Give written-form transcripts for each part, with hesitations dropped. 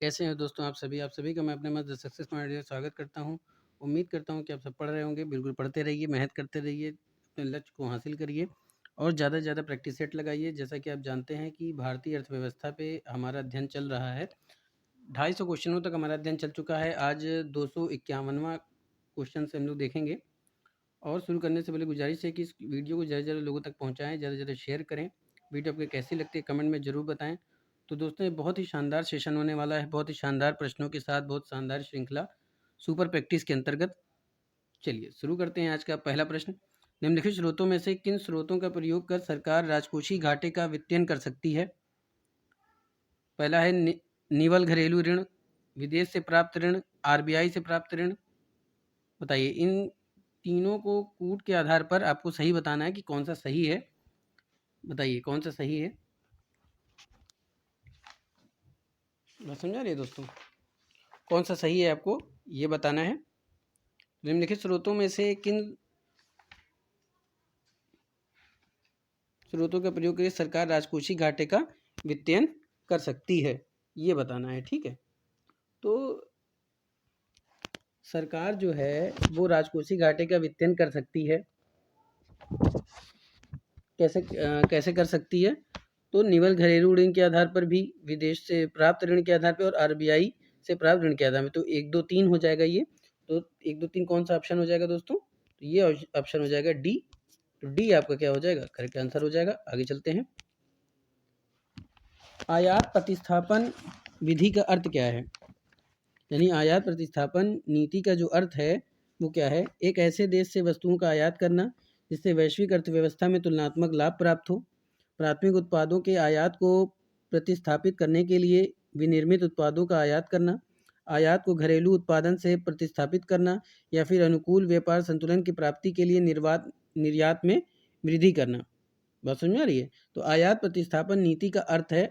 कैसे हैं दोस्तों आप सभी का मैं अपने मंच द सक्सेस पॉइंट में स्वागत करता हूं। उम्मीद करता हूं कि आप सब पढ़ रहे होंगे। बिल्कुल पढ़ते रहिए, मेहनत करते रहिए, अपने लक्ष्य को हासिल करिए और ज़्यादा से ज़्यादा प्रैक्टिस सेट लगाइए। जैसा कि आप जानते हैं कि भारतीय अर्थव्यवस्था पे हमारा अध्ययन चल रहा है। 250 क्वेश्चनों तक हमारा अध्ययन चल चुका है। आज 251वां क्वेश्चन से हम लोग देखेंगे। और शुरू करने से पहले गुजारिश है कि इस वीडियो को ज़्यादा से ज़्यादा लोगों तक पहुँचाएँ, ज़्यादा से ज़्यादा शेयर करें। वीडियो आपको कैसी लगती है कमेंट में ज़रूर बताएँ। तो दोस्तों ये बहुत ही शानदार सेशन होने वाला है, बहुत ही शानदार प्रश्नों के साथ, बहुत शानदार श्रृंखला सुपर प्रैक्टिस के अंतर्गत। चलिए शुरू करते हैं आज का पहला प्रश्न। निम्नलिखित स्रोतों में से किन स्रोतों का प्रयोग कर सरकार राजकोषीय घाटे का वित्तीयन कर सकती है? पहला है निवल घरेलू ऋण, विदेश से प्राप्त ऋण, आरबीआई से प्राप्त ऋण। बताइए इन तीनों को कूट के आधार पर आपको सही बताना है कि कौन सा सही है। बताइए कौन सा सही है। बात समझा रही है दोस्तों? कौन सा सही है आपको ये बताना है। निम्नलिखित स्रोतों में से किन स्रोतों का प्रयोग करके सरकार राजकोषीय घाटे का वित्तीयन कर सकती है, ये बताना है। ठीक है, तो सरकार जो है वो राजकोषीय घाटे का वित्तीयन कर सकती है। कैसे कर सकती है? तो निवल घरेलू ऋण के आधार पर भी, विदेश से प्राप्त ऋण के आधार पर और आरबीआई से प्राप्त ऋण के आधार में। तो 1 2 3 हो जाएगा ये। तो 1 2 3 कौन सा ऑप्शन हो जाएगा दोस्तों? तो ये ऑप्शन हो जाएगा डी। तो डी आपका क्या हो जाएगा? करेक्ट आंसर हो जाएगा। आगे चलते हैं। आयात प्रतिस्थापन विधि का अर्थ क्या है? यानी आयात प्रतिस्थापन नीति का जो अर्थ है वो क्या है? एक ऐसे देश से वस्तुओं का आयात करना जिससे वैश्विक अर्थव्यवस्था में तुलनात्मक लाभ प्राप्त हो। प्राथमिक उत्पादों के आयात को प्रतिस्थापित करने के लिए विनिर्मित उत्पादों का आयात करना। आयात को घरेलू उत्पादन से प्रतिस्थापित करना या फिर अनुकूल व्यापार संतुलन की प्राप्ति के लिए निर्यात में वृद्धि करना। बात समझ में आ रही है? तो आयात प्रतिस्थापन नीति का अर्थ है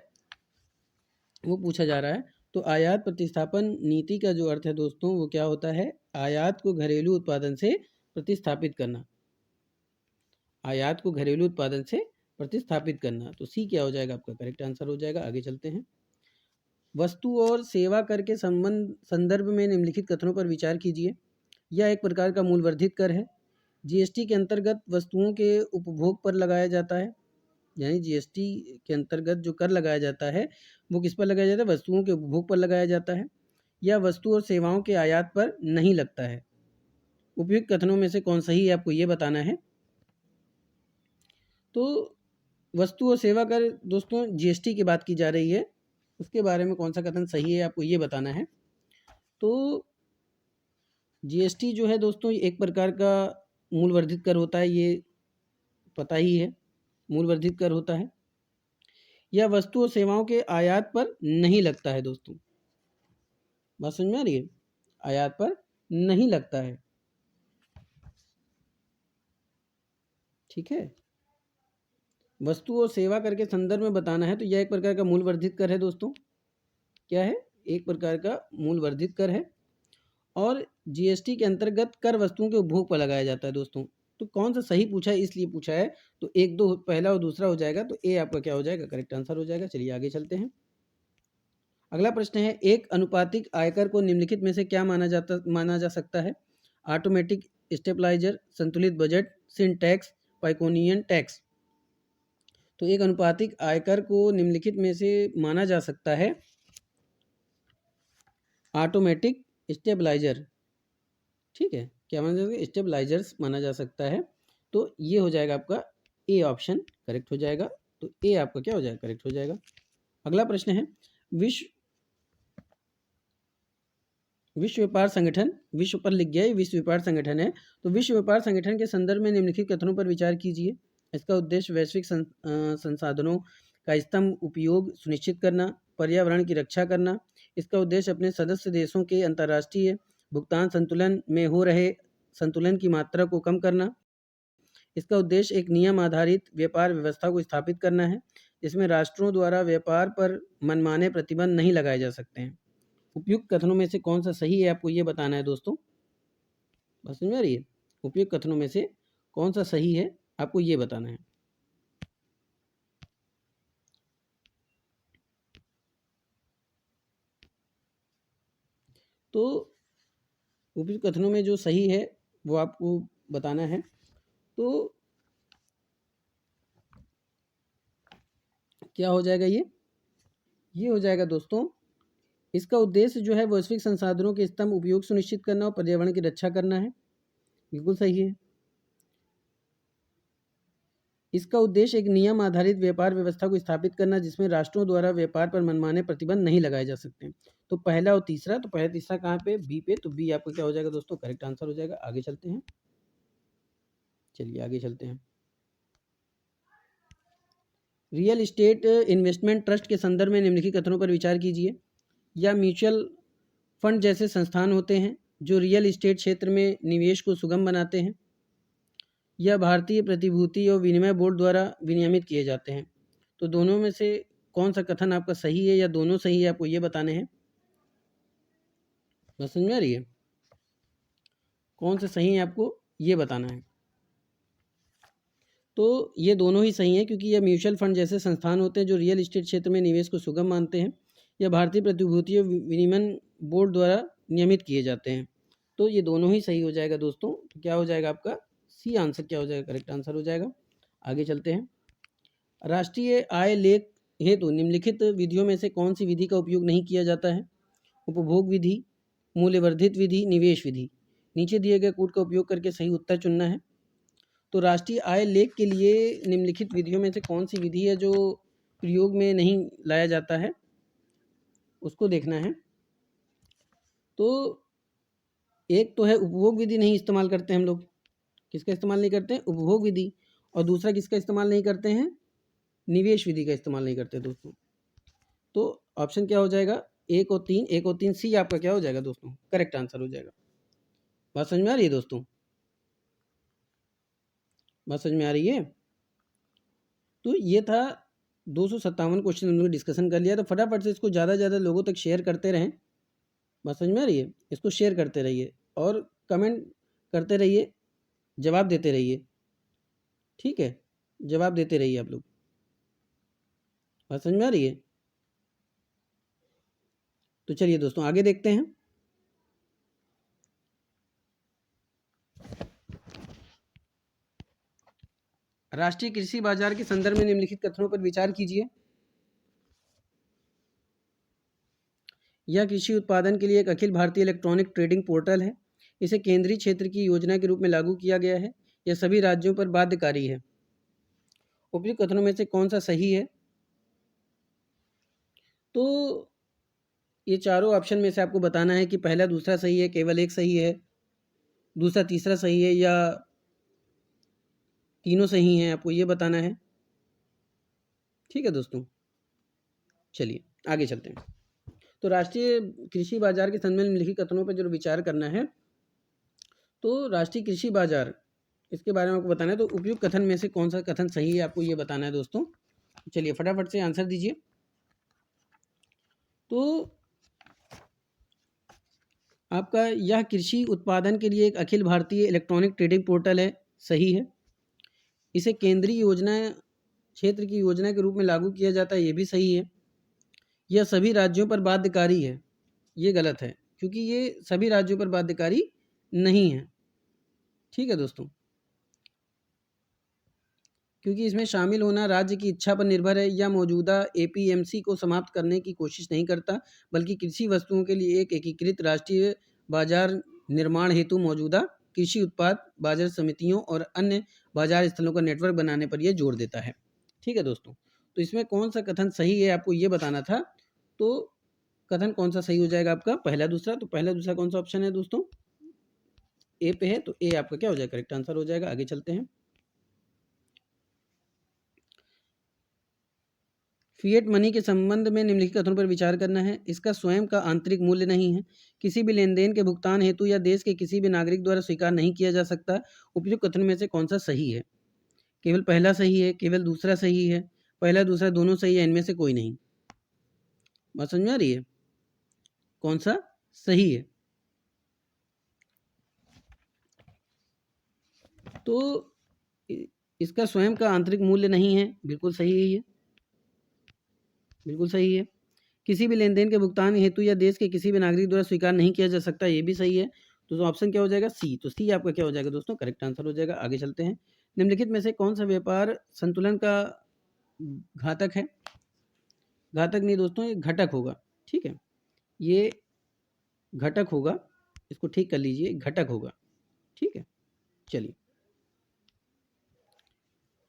वो पूछा जा रहा है। तो आयात प्रतिस्थापन नीति का जो अर्थ है दोस्तों वो क्या होता है? आयात को घरेलू उत्पादन से प्रतिस्थापित करना। आयात को घरेलू उत्पादन से प्रतिस्थापित करना। तो सी क्या हो जाएगा? आपका करेक्ट आंसर हो जाएगा। आगे चलते हैं। वस्तु और सेवा कर के संदर्भ में निम्नलिखित कथनों पर विचार कीजिए। यह एक प्रकार का मूल्य वर्धित कर है। जीएसटी के अंतर्गत वस्तुओं के उपभोग पर लगाया जाता है। यानी जीएसटी के अंतर्गत जो कर लगाया जाता है वो किस पर लगाया जाता है? वस्तुओं के उपभोग पर लगाया जाता है। या वस्तु और सेवाओं के आयात पर नहीं लगता है। उपयुक्त कथनों में से कौन सही है आपको ये बताना है। तो वस्तु और सेवा कर दोस्तों जीएसटी की बात की जा रही है, उसके बारे में कौन सा कथन सही है आपको ये बताना है। तो जीएसटी जो है दोस्तों एक प्रकार का मूल्य वर्धित कर होता है, ये पता ही है, मूल्य वर्धित कर होता है। यह वस्तु और सेवाओं के आयात पर नहीं लगता है दोस्तों। बात समझ में आ रही है? आयात पर नहीं लगता है। ठीक है, वस्तु और सेवा कर के संदर्भ में बताना है। तो यह एक प्रकार का मूल्य वर्धित कर है दोस्तों। क्या है? एक प्रकार का मूल्य वर्धित कर है। और जीएसटी के अंतर्गत कर वस्तुओं के उपभोग पर लगाया जाता है दोस्तों। तो कौन सा सही पूछा है इसलिए पूछा है। तो 1 2 पहला और दूसरा हो जाएगा। तो ए आपका क्या हो जाएगा? करेक्ट आंसर हो जाएगा। चलिए आगे चलते हैं। अगला प्रश्न है, एक अनुपातिक आयकर को निम्नलिखित में से क्या माना जा सकता है? ऑटोमेटिक स्टेबलाइजर, संतुलित बजट, सिन टैक्स, पाइकोनियन टैक्स। तो एक अनुपातिक आयकर को निम्नलिखित में से माना जा सकता है ऑटोमेटिक स्टेबलाइजर। ठीक है, क्या माना जा सकता है? स्टेबलाइजर्स माना जा सकता है। तो ये हो जाएगा आपका ए ऑप्शन करेक्ट हो जाएगा। तो ए आपका क्या हो जाएगा? करेक्ट हो जाएगा। अगला प्रश्न है, विश्व विश्व व्यापार संगठन, विश्व पर लिख गया, ये विश्व व्यापार संगठन है। तो विश्व व्यापार संगठन के संदर्भ में निम्नलिखित कथनों पर विचार कीजिए। इसका उद्देश्य वैश्विक संसाधनों का स्तंभ उपयोग सुनिश्चित करना, पर्यावरण की रक्षा करना। इसका उद्देश्य अपने सदस्य देशों के अंतर्राष्ट्रीय भुगतान संतुलन में हो रहे संतुलन की मात्रा को कम करना। इसका उद्देश्य एक नियम आधारित व्यापार व्यवस्था को स्थापित करना है जिसमें राष्ट्रों द्वारा व्यापार पर मनमाने प्रतिबंध नहीं लगाए जा सकते हैं। उपयुक्त कथनों में से कौन सा सही है आपको ये बताना है दोस्तों। बस समझ में आ रही है? उपयुक्त कथनों में से कौन सा सही है आपको ये बताना है। तो उपयुक्त कथनों में जो सही है वो आपको बताना है। तो क्या हो जाएगा ये हो जाएगा दोस्तों, इसका उद्देश्य जो है वैश्विक संसाधनों के स्तंभ उपयोग सुनिश्चित करना और पर्यावरण की रक्षा करना है। बिल्कुल सही है। इसका उद्देश्य एक नियम आधारित व्यापार व्यवस्था को स्थापित करना जिसमें राष्ट्रों द्वारा व्यापार पर मनमाने प्रतिबंध नहीं लगाए जा सकते। तो पहला और तीसरा, तो पहला तीसरा कहाँ पे, बी पे, तो बी आपका क्या हो जाएगा दोस्तों, करेक्ट आंसर हो जाएगा। आगे चलते हैं, चलिए आगे चलते हैं। रियल इस्टेट इन्वेस्टमेंट ट्रस्ट के संदर्भ में निम्नलिखित कथनों पर विचार कीजिए। या म्यूचुअल फंड जैसे संस्थान होते हैं जो रियल इस्टेट क्षेत्र में निवेश को सुगम बनाते हैं, या भारतीय प्रतिभूति और विनिमय बोर्ड द्वारा विनियमित किए जाते हैं। तो दोनों में से कौन सा कथन आपका सही है या दोनों सही है, आपको ये बताने हैं। बस समझ में आ रही है, कौन से सही है आपको ये बताना है। तो ये दोनों ही सही हैं, क्योंकि यह म्यूचुअल फंड जैसे संस्थान होते हैं जो रियल इस्टेट क्षेत्र में निवेश को सुगम मानते हैं, या भारतीय प्रतिभूति और विनिमय बोर्ड द्वारा नियमित किए जाते हैं। तो ये दोनों ही सही हो जाएगा दोस्तों। तो क्या हो जाएगा आपका सी आंसर, क्या हो जाएगा, करेक्ट आंसर हो जाएगा। आगे चलते हैं। राष्ट्रीय आय लेख हेतु निम्नलिखित विधियों में से कौन सी विधि का उपयोग नहीं किया जाता है। उपभोग विधि, मूल्यवर्धित विधि, निवेश विधि। नीचे दिए गए कूट का उपयोग करके सही उत्तर चुनना है। तो राष्ट्रीय आय लेख के लिए निम्नलिखित विधियों में से कौन सी विधि है जो प्रयोग में नहीं लाया जाता है, उसको देखना है। तो एक तो है उपभोग विधि नहीं इस्तेमाल करते हम लोग, किसका इस्तेमाल नहीं करते हैं, उपभोग विधि। और दूसरा किसका इस्तेमाल नहीं करते हैं, निवेश विधि का इस्तेमाल नहीं करते दोस्तों। तो ऑप्शन क्या हो जाएगा, एक और तीन सी आपका क्या हो जाएगा दोस्तों, करेक्ट आंसर हो जाएगा। बात समझ में आ रही है दोस्तों, बात समझ में आ रही है। तो ये था 257 क्वेश्चन हम लोग डिस्कशन कर लिया। तो फटाफट से इसको ज़्यादा से ज़्यादा लोगों तक शेयर करते रहें। बात समझ में आ रही है, इसको शेयर करते रहिए और कमेंट करते रहिए, जवाब देते रहिए। ठीक है, जवाब देते रहिए आप लोग। बात समझ में आ रही है। तो चलिए दोस्तों आगे देखते हैं। राष्ट्रीय कृषि बाजार के संदर्भ में निम्नलिखित कथनों पर विचार कीजिए। यह कृषि उत्पादन के लिए एक Akhil Bharatiya electronic trading portal है। इसे केंद्रीय क्षेत्र की योजना के रूप में लागू किया गया है। यह सभी राज्यों पर बाध्यकारी है। उपयुक्त कथनों में से कौन सा सही है। तो ये चारों ऑप्शन में से आपको बताना है कि पहला दूसरा सही है, केवल एक सही है, दूसरा तीसरा सही है, या तीनों सही हैं, आपको ये बताना है। ठीक है दोस्तों, चलिए आगे चलते हैं। तो राष्ट्रीय कृषि बाजार के संबंध में निम्नलिखित कथनों पर जो विचार करना है। तो राष्ट्रीय कृषि बाजार, इसके बारे में आपको बताना है। तो उपयुक्त कथन में से कौन सा कथन सही है, आपको ये बताना है दोस्तों। चलिए फटाफट से आंसर दीजिए। तो आपका यह कृषि उत्पादन के लिए एक Akhil Bharatiya electronic trading portal है, सही है। इसे केंद्रीय योजना क्षेत्र की योजना के रूप में लागू किया जाता है, ये भी सही है। यह सभी राज्यों पर बाध्यकारी है, ये गलत है, क्योंकि ये सभी राज्यों पर बाध्यकारी नहीं है। ठीक है दोस्तों, क्योंकि इसमें शामिल होना राज्य की इच्छा पर निर्भर है, या मौजूदा एपीएमसी को समाप्त करने की कोशिश नहीं करता, बल्कि कृषि वस्तुओं के लिए एक एकीकृत राष्ट्रीय बाजार निर्माण हेतु मौजूदा कृषि उत्पाद बाजार समितियों और अन्य बाजार स्थलों का नेटवर्क बनाने पर यह जोर देता है। ठीक है दोस्तों, तो इसमें कौन सा कथन सही है, आपको ये बताना था। तो कथन कौन सा सही हो जाएगा आपका, पहला दूसरा। तो पहला दूसरा कौन सा ऑप्शन है दोस्तों, ए पे है, तो ए आपका क्या हो जाएगा, करेक्ट आंसर हो जाएगा। आगे चलते हैं। फिएट मनी के संबंध में निम्नलिखित कथनों पर विचार करना है। इसका स्वयं का आंतरिक मूल्य नहीं है, किसी भी लेन देन के भुगतान हेतु या देश के किसी भी नागरिक द्वारा स्वीकार नहीं किया जा सकता। उपयुक्त कथन में से कौन सा सही है। केवल पहला सही है, केवल दूसरा सही है, पहला दूसरा दोनों सही है, इनमें से कोई नहीं। बात समझ में आ रही है, कौन सा सही है। तो इसका स्वयं का आंतरिक मूल्य नहीं है, बिल्कुल सही है, ये बिल्कुल सही है। किसी भी लेन देन के भुगतान हेतु या देश के किसी भी नागरिक द्वारा स्वीकार नहीं किया जा सकता, ये भी सही है। तो ऑप्शन क्या हो जाएगा? सी। तो सी आपका क्या हो जाएगा दोस्तों? करेक्ट आंसर हो जाएगा। आगे चलते हैं। निम्नलिखित में से कौन सा व्यापार संतुलन का घातक है? घातक नहीं दोस्तों, ये घटक होगा। ठीक है, ये घटक होगा, इसको ठीक कर लीजिए, घटक होगा। ठीक है, चलिए।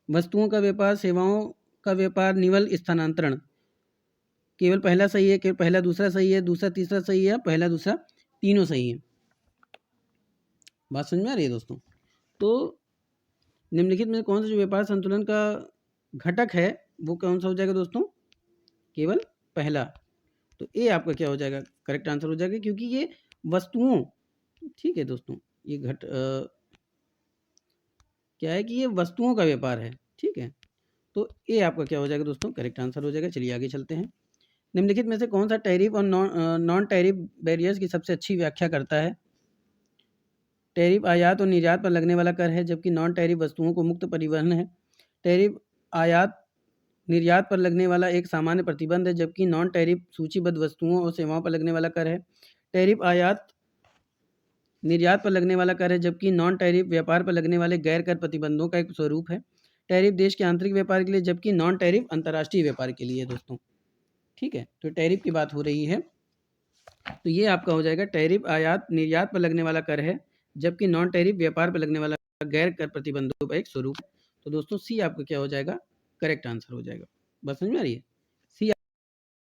वस्तुओं का व्यापार, सेवाओं का व्यापार, निवल स्थानांतरण, केवल पहला सही है, केवल पहला दूसरा सही है, दूसरा तीसरा सही है, पहला दूसरा तीनों सही है। बात समझ में आ रही है दोस्तों? तो निम्नलिखित में कौन सा जो व्यापार संतुलन का घटक है वो कौन सा हो जाएगा दोस्तों? केवल पहला। तो ए आपका क्या हो जाएगा? करेक्ट आंसर हो जाएगा, क्योंकि ये वस्तुओं, ठीक है दोस्तों, ये क्या है कि ये वस्तुओं का व्यापार है। ठीक है, तो ए आपका क्या हो जाएगा दोस्तों? करेक्ट आंसर हो जाएगा। चलिए आगे चलते हैं। निम्नलिखित में से कौन सा टैरिफ और नॉन टैरिफ बैरियर्स की सबसे अच्छी व्याख्या करता है? टैरिफ आयात और निर्यात पर लगने वाला कर है, जबकि नॉन टैरिफ वस्तुओं को मुक्त परिवहन है। टैरिफ आयात निर्यात पर लगने वाला एक सामान्य प्रतिबंध है, जबकि नॉन टैरिफ सूचीबद्ध वस्तुओं और सेवाओं पर लगने वाला कर है। टैरिफ आयात निर्यात पर लगने वाला कर है, जबकि नॉन टैरिफ व्यापार पर लगने वाले गैर कर प्रतिबंधों का एक स्वरूप है। टैरिफ देश के आंतरिक व्यापार के लिए, जबकि नॉन टैरिफ अंतर्राष्ट्रीय व्यापार के लिए दोस्तों। ठीक है, तो टैरिफ की बात हो रही है, तो ये आपका हो जाएगा टैरिफ आयात निर्यात पर लगने वाला कर है, जबकि नॉन टैरिफ व्यापार पर लगने वाला गैर कर प्रतिबंधों का एक स्वरूप है। तो दोस्तों सी आपका क्या हो जाएगा? करेक्ट आंसर हो जाएगा। बस समझ में आ रही है? सी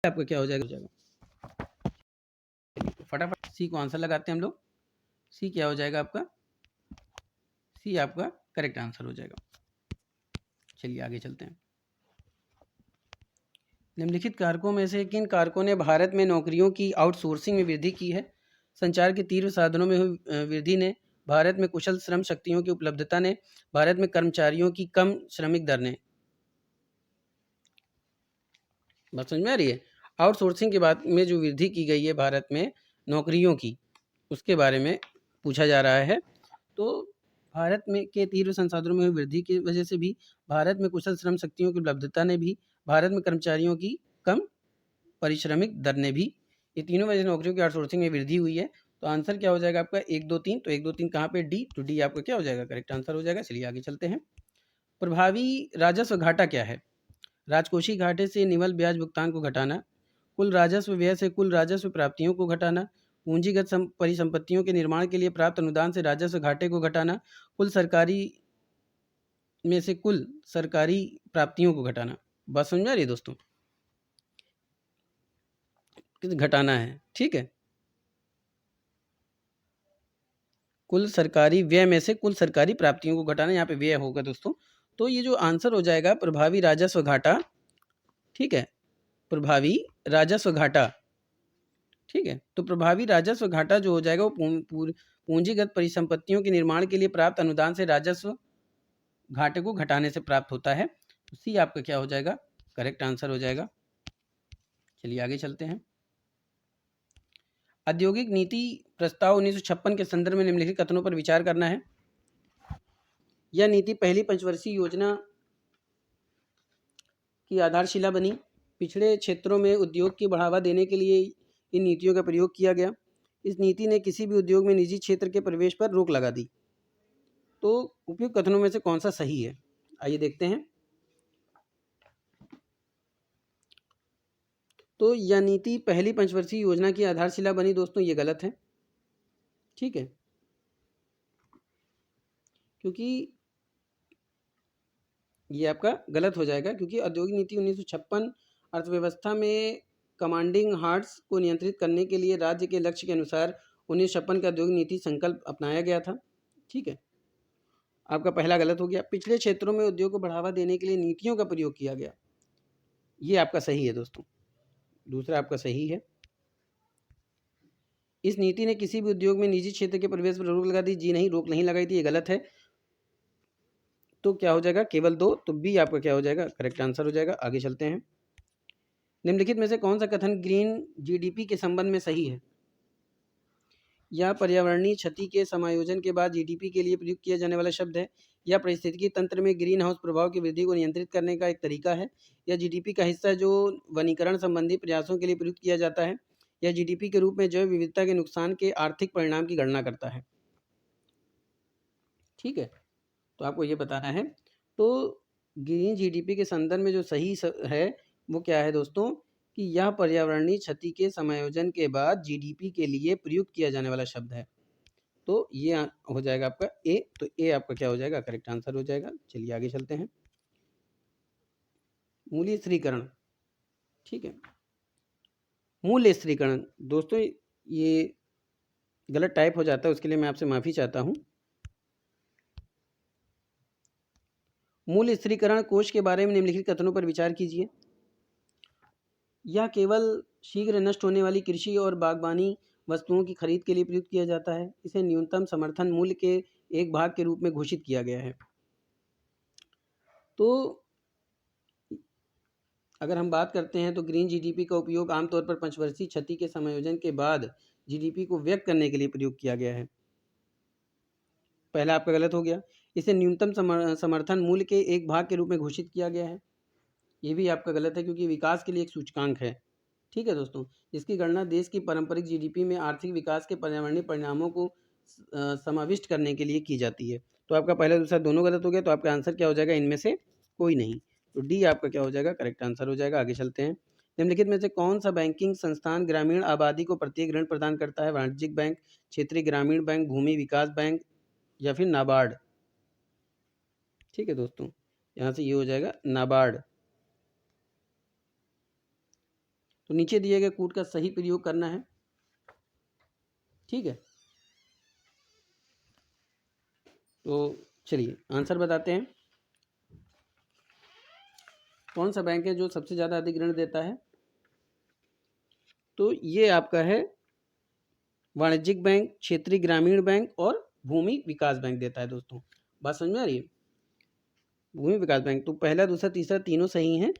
आपका क्या हो जाएगा? फटाफट सी को आंसर लगाते हैं हम लोग। सी क्या हो जाएगा आपका? सी आपका करेक्ट आंसर हो जाएगा। चलिए आगे चलते हैं। निम्नलिखित कारकों में से किन कारकों ने भारत में नौकरियों की आउटसोर्सिंग में वृद्धि की है? संचार के तीव्र साधनों में हुई वृद्धि ने, भारत में कुशल श्रम शक्तियों की उपलब्धता ने, भारत में कर्मचारियों की कम श्रमिक दर ने। बात समझ में आ रही है? आउटसोर्सिंग के बाद में जो वृद्धि की गई है भारत में नौकरियों की, उसके बारे में पूछा जा रहा है। तो भारत में के तीव्र संसाधनों में हुई वृद्धि की वजह से भी, भारत में कुशल श्रम शक्तियों की उपलब्धता ने भी, भारत में कर्मचारियों की कम पारिश्रमिक दर ने भी, ये तीनों वजह से नौकरियों की आउटसोर्सिंग में वृद्धि हुई है। तो आंसर क्या हो जाएगा आपका? 1 2 3। तो 1 2 3 कहाँ पे? डी। तो डी आपका क्या हो जाएगा? करेक्ट आंसर हो जाएगा। चलिए आगे चलते हैं। प्रभावी राजस्व घाटा क्या है? राजकोषीय घाटे से निवल ब्याज भुगतान को घटाना, कुल राजस्व व्यय से कुल राजस्व प्राप्तियों को घटाना, पूंजीगत परिसंपत्तियों के निर्माण के लिए प्राप्त अनुदान से राजस्व घाटे को घटाना, कुल सरकारी में से कुल सरकारी प्राप्तियों को घटाना। बात समझ में आ रही है दोस्तों? घटाना है, ठीक है। कुल सरकारी व्यय में से कुल सरकारी प्राप्तियों को घटाना, यहाँ पे व्यय होगा दोस्तों। तो ये जो आंसर हो जाएगा प्रभावी राजस्व घाटा, ठीक है, प्रभावी राजस्व घाटा। ठीक है, तो प्रभावी राजस्व घाटा जो हो जाएगा वो पूंजीगत परिसंपत्तियों के निर्माण के लिए प्राप्त अनुदान से राजस्व घाटे को घटाने से प्राप्त होता है। तो सी आपका क्या हो जाएगा? करेक्ट आंसर हो जाएगा। चलिए आगे चलते हैं। औद्योगिक नीति प्रस्ताव 1956 के संदर्भ में निम्नलिखित कथनों पर विचार करना है। यह नीति पहली पंचवर्षीय योजना की आधारशिला बनी। पिछड़े क्षेत्रों में उद्योग की बढ़ावा देने के लिए इन नीतियों का प्रयोग किया गया। इस नीति ने किसी भी उद्योग में निजी क्षेत्र के प्रवेश पर रोक लगा दी। तो उपयुक्त कथनों में से कौन सा सही है? आइए देखते हैं। तो यह नीति पहली पंचवर्षीय योजना की आधारशिला बनी दोस्तों, ये गलत है। ठीक है, क्योंकि ये आपका गलत हो जाएगा, क्योंकि औद्योगिक नीति 1956 अर्थव्यवस्था में कमांडिंग हार्ट्स को नियंत्रित करने के लिए राज्य के लक्ष्य के अनुसार 1956 का औद्योगिक नीति संकल्प अपनाया गया था। ठीक है, आपका पहला गलत हो गया। पिछड़े क्षेत्रों में उद्योग को बढ़ावा देने के लिए नीतियों का प्रयोग किया गया, ये आपका सही है दोस्तों, दूसरा आपका सही है। इस नीति ने किसी भी उद्योग में निजी क्षेत्र के प्रवेश पर रोक लगा दी, जी नहीं, रोक नहीं लगाई थी, ये गलत है। तो क्या हो जाएगा? केवल 2। तो बी आपका क्या हो जाएगा? करेक्ट आंसर हो जाएगा। आगे चलते हैं। निम्नलिखित में से कौन सा कथन ग्रीन जीडीपी के संबंध में सही है? यह पर्यावरणीय क्षति के समायोजन के बाद जीडीपी के लिए प्रयुक्त किया जाने वाला शब्द है। या पारिस्थितिकी तंत्र में ग्रीन हाउस प्रभाव की वृद्धि को नियंत्रित करने का एक तरीका है। यह जीडीपी का हिस्सा है जो वनीकरण संबंधी प्रयासों के लिए प्रयुक्त किया जाता है। यह जीडीपी के रूप में जैव विविधता के नुकसान के आर्थिक परिणाम की गणना करता है। ठीक है, तो आपको ये बताना है। तो ग्रीन जीडीपी के संदर्भ में जो सही है वो क्या है दोस्तों, कि यह पर्यावरणीय क्षति के समायोजन के बाद जीडीपी के लिए प्रयुक्त किया जाने वाला शब्द है। तो ये हो जाएगा आपका ए। तो ए आपका क्या हो जाएगा, करेक्ट आंसर हो जाएगा। चलिए आगे चलते हैं। मूल्य स्थिरीकरण, ठीक है। मूल्य स्थिरीकरण दोस्तों ये गलत टाइप हो जाता है, उसके लिए मैं आपसे माफ़ी चाहता हूँ। मूल्य स्थिरीकरण कोष के बारे में निम्नलिखित कथनों पर विचार कीजिए। यह केवल शीघ्र नष्ट होने वाली कृषि और बागवानी वस्तुओं की खरीद के लिए प्रयुक्त किया जाता है। इसे न्यूनतम समर्थन मूल्य के एक भाग के रूप में घोषित किया गया है। तो अगर हम बात करते हैं तो ग्रीन जीडीपी का उपयोग आमतौर पर पंचवर्षीय क्षति के समायोजन के बाद जीडीपी को व्यक्त करने के लिए प्रयोग किया गया है। पहला आपका गलत हो गया। इसे न्यूनतम समर्थन मूल्य के एक भाग के रूप में घोषित किया गया है, ये भी आपका गलत है क्योंकि विकास के लिए एक सूचकांक है। ठीक है दोस्तों, जिसकी गणना देश की पारंपरिक जीडीपी में आर्थिक विकास के पर्यावरणीय परिणामों को समाविष्ट करने के लिए की जाती है। तो आपका पहला दूसरा दोनों गलत हो गया। तो आपका आंसर क्या हो जाएगा, इनमें से कोई नहीं। तो डी आपका क्या हो जाएगा, करेक्ट आंसर हो जाएगा। आगे चलते हैं। निम्नलिखित में से कौन सा बैंकिंग संस्थान ग्रामीण आबादी को प्रत्येक ऋण प्रदान करता है? वाणिज्यिक बैंक, क्षेत्रीय ग्रामीण बैंक, भूमि विकास बैंक या फिर नाबार्ड। ठीक है दोस्तों, यहाँ से ये हो जाएगा नाबार्ड। तो नीचे दिए गए कूट का सही प्रयोग करना है। ठीक है, तो चलिए आंसर बताते हैं। कौन सा बैंक है जो सबसे ज़्यादा अधिक ऋण देता है? तो ये आपका है वाणिज्यिक बैंक, क्षेत्रीय ग्रामीण बैंक और भूमि विकास बैंक देता है। दोस्तों बात समझ में आ रही है? भूमि विकास बैंक। तो पहला दूसरा तीसरा तीनों सही हैं,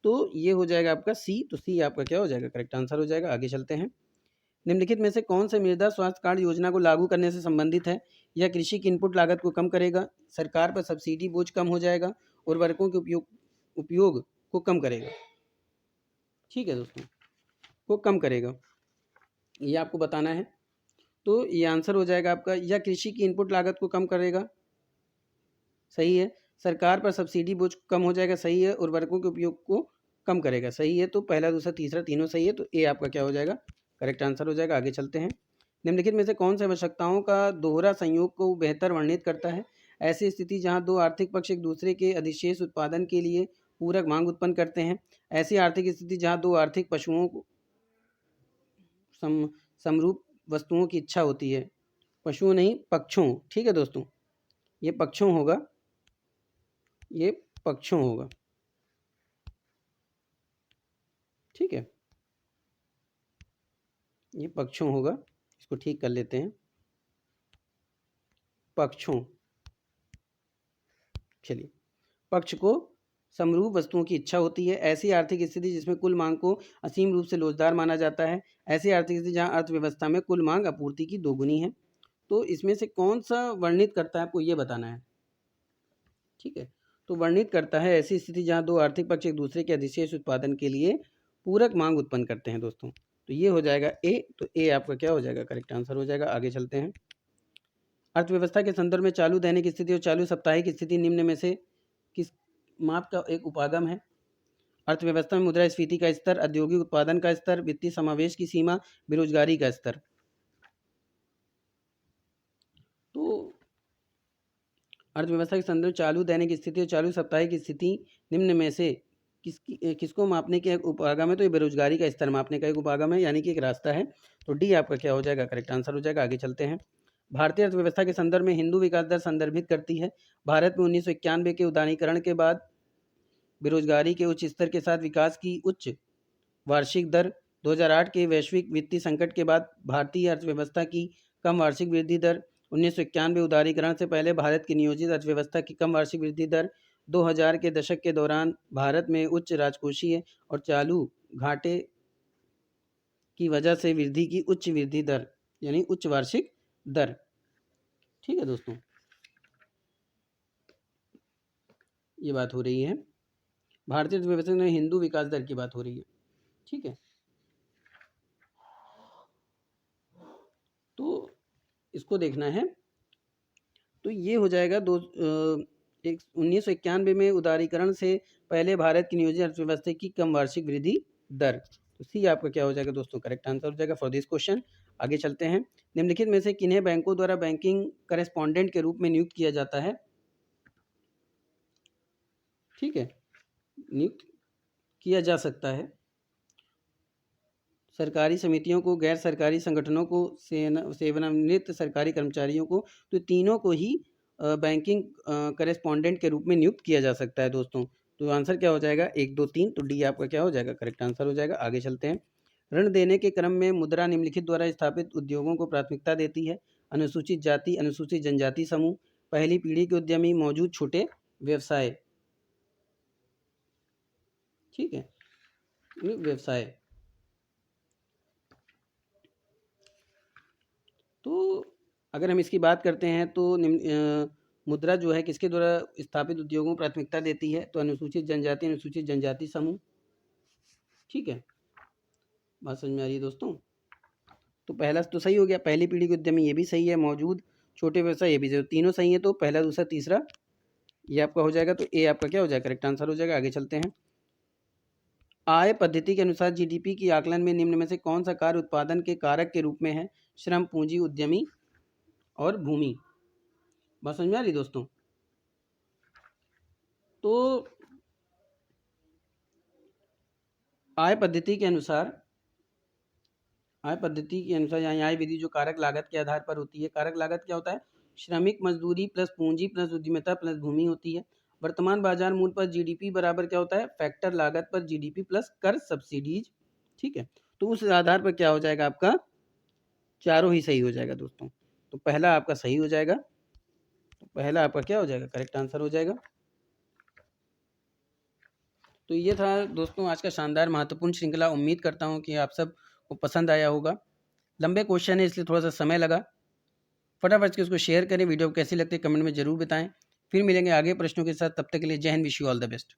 तो ये हो जाएगा आपका सी। तो सी आपका क्या हो जाएगा, करेक्ट आंसर हो जाएगा। आगे चलते हैं। निम्नलिखित में से कौन से मृदा स्वास्थ्य कार्ड योजना को लागू करने से संबंधित है? यह कृषि की इनपुट लागत को कम करेगा, सरकार पर सब्सिडी बोझ कम हो जाएगा, उर्वरकों के उपयोग को कम करेगा। ठीक है दोस्तों, को कम करेगा, ये आपको बताना है। तो ये आंसर हो जाएगा आपका, यह कृषि की इनपुट लागत को कम करेगा, सही है। सरकार पर सब्सिडी बोझ कम हो जाएगा, सही है। उर्वरकों के उपयोग को कम करेगा, सही है। तो पहला दूसरा तीसरा तीनों सही है। तो ए आपका क्या हो जाएगा, करेक्ट आंसर हो जाएगा। आगे चलते हैं। निम्नलिखित में से कौन सी आवश्यकताओं का दोहरा संयोग को बेहतर वर्णित करता है? ऐसी स्थिति जहां दो आर्थिक पक्ष एक दूसरे के अधिशेष उत्पादन के लिए पूरक मांग उत्पन्न करते हैं। ऐसी आर्थिक स्थिति जहां दो आर्थिक पशुओं को समरूप वस्तुओं की इच्छा होती है। पशुओं नहीं, पक्षों। ठीक है दोस्तों, ये पक्षों होगा, ये पक्षों होगा। ठीक है, ये पक्षों होगा। इसको ठीक कर लेते हैं, पक्षों। चलिए, पक्ष को समरूप वस्तुओं की इच्छा होती है। ऐसी आर्थिक स्थिति जिसमें कुल मांग को असीम रूप से लोचदार माना जाता है। ऐसी आर्थिक स्थिति जहां अर्थव्यवस्था में कुल मांग आपूर्ति की दोगुनी है। तो इसमें से कौन सा वर्णित करता है, आपको ये बताना है। ठीक है, तो वर्णित करता है ऐसी स्थिति जहां दो आर्थिक पक्ष एक दूसरे के अधिशेष उत्पादन के लिए पूरक मांग उत्पन्न करते हैं। दोस्तों तो ये हो जाएगा ए। तो ए आपका क्या हो जाएगा, करेक्ट आंसर हो जाएगा। आगे चलते हैं। अर्थव्यवस्था के संदर्भ में चालू दैनिक स्थिति और चालू साप्ताहिक स्थिति निम्न में से किस माप का एक उपागम है? अर्थव्यवस्था में मुद्रास्फीति का स्तर, औद्योगिक उत्पादन का स्तर, वित्तीय समावेश की सीमा, बेरोजगारी का स्तर। तो अर्थव्यवस्था के संदर्भ में चालू दैनिक स्थिति और चालू साप्ताहिक स्थिति निम्न में से किसको मापने का एक उपागम है? तो ये बेरोजगारी का स्तर मापने का एक उपागम है, यानी कि एक रास्ता है। तो डी आपका क्या हो जाएगा, करेक्ट आंसर हो जाएगा। आगे चलते हैं। भारतीय अर्थव्यवस्था के संदर्भ में हिंदू विकास दर संदर्भित करती है। भारत में 1991 के उदारीकरण के बाद बेरोजगारी के उच्च स्तर के साथ विकास की उच्च वार्षिक दर, 2008 के वैश्विक वित्तीय संकट के बाद भारतीय अर्थव्यवस्था की कम वार्षिक वृद्धि दर, 1991 उदारीकरण से पहले भारत की नियोजित अर्थव्यवस्था की कम वार्षिक वृद्धि दर, 2000 के दशक के दौरान भारत में उच्च राजकोषीय और चालू घाटे की वजह से वृद्धि की उच्च वृद्धि दर, यानी उच्च वार्षिक दर। ठीक है दोस्तों, ये बात हो रही है। भारतीय अर्थव्यवस्था में हिंदू विकास दर की बात हो रही है। ठीक है, तो इसको देखना है। तो ये हो जाएगा 1991 में उदारीकरण से पहले भारत की नियोजित अर्थव्यवस्था की कम वार्षिक वृद्धि दर। तो सी आपका क्या हो जाएगा दोस्तों, करेक्ट आंसर हो जाएगा फॉर दिस क्वेश्चन। आगे चलते हैं। निम्नलिखित में से किन्हें बैंकों द्वारा बैंकिंग करेस्पॉन्डेंट के रूप में नियुक्त किया जाता है? ठीक है, नियुक्त किया जा सकता है। सरकारी समितियों को, गैर सरकारी संगठनों को, सेवानिवृत्त सरकारी कर्मचारियों को, तो तीनों को ही बैंकिंग करेस्पॉन्डेंट के रूप में नियुक्त किया जा सकता है दोस्तों। तो आंसर क्या हो जाएगा, 1 2 3, तो डी आपका क्या हो जाएगा, करेक्ट आंसर हो जाएगा। आगे चलते हैं। ऋण देने के क्रम में मुद्रा निम्नलिखित द्वारा स्थापित उद्योगों को प्राथमिकता देती है? अनुसूचित जाति, अनुसूचित जनजाति समूह, पहली पीढ़ी के उद्यमी, मौजूद छोटे व्यवसाय। ठीक है, व्यवसाय। तो अगर हम इसकी बात करते हैं तो मुद्रा जो है किसके द्वारा स्थापित उद्योगों को प्राथमिकता देती है? तो अनुसूचित जनजाति, अनुसूचित जनजाति समूह। ठीक है, बात समझ में आ रही है दोस्तों? तो पहला तो सही हो गया, पहली पीढ़ी के उद्यमी, ये भी सही है। मौजूद छोटे व्यवसाय, ये भी सही। तीनों सही है, तो पहला, दूसरा, तीसरा ये आपका हो जाएगा। तो ए आपका क्या हो जाएगा, करेक्ट आंसर हो जाएगा। आगे चलते हैं। आय पद्धति के अनुसार जीडीपी की आकलन में निम्न में से कौन सा कार्य उत्पादन के कारक के रूप में है? श्रम, पूंजी, उद्यमी और भूमि। बात समझ में आ रही दोस्तों? तो आय पद्धति के अनुसार यानी आय विधि जो कारक लागत के आधार पर होती है। कारक लागत क्या होता है? श्रमिक मजदूरी प्लस पूंजी प्लस उद्यमिता प्लस भूमि होती है। वर्तमान बाजार मूल्य पर जीडीपी बराबर क्या होता है? फैक्टर लागत पर जीडीपी प्लस कर सब्सिडीज। ठीक है, तो उस आधार पर क्या हो जाएगा आपका, चारों ही सही हो जाएगा दोस्तों। तो पहला आपका सही हो जाएगा। तो पहला आपका क्या हो जाएगा, करेक्ट आंसर हो जाएगा। तो ये था दोस्तों आज का शानदार महत्वपूर्ण श्रृंखला। उम्मीद करता हूँ कि आप सब को पसंद आया होगा। लंबे क्वेश्चन है इसलिए थोड़ा सा समय लगा। फटाफट से उसको शेयर करें। वीडियो कैसी लगती है कमेंट में ज़रूर बताएं। फिर मिलेंगे आगे प्रश्नों के साथ, तब तक के लिए जय Hind, wish you all the best.